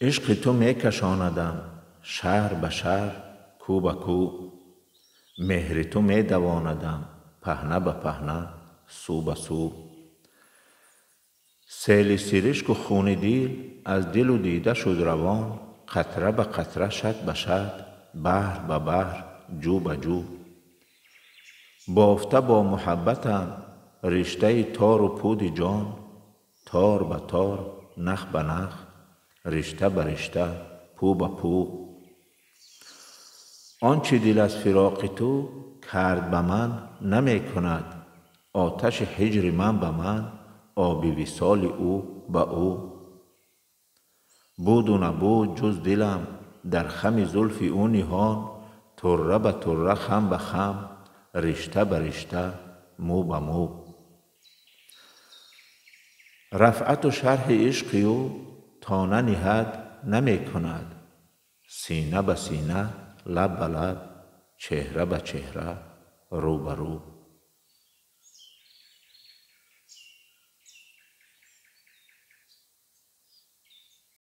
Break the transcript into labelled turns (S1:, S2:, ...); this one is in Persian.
S1: عشق تو می کشاندم شهر به شهر، کو به کو. مهر تو می دواندم پهنه به پهنه، سو به سو. سیل سرشک و خون دیل از دل و دیده شد روان، قطره به قطره شد به شد، بحر به بحر، جو به جو. بافته با محبتم رشته تار و پود جان، تار به تار، نخ به نخ، رشته به رشته، پو به پو. آنچه دل از فراق تو کرد به من نمی کند، آتش هجر من به من، آب وصال او به او. بود و نبود جز دلم در خم زلف او نهان، طره به طره، خم به خم، رشته به رشته، مو به مو. رفعت و شرح عشق او تا ننهد نمی کند، سینه به سینه، لب به لب، چهره به چهره، رو به رو.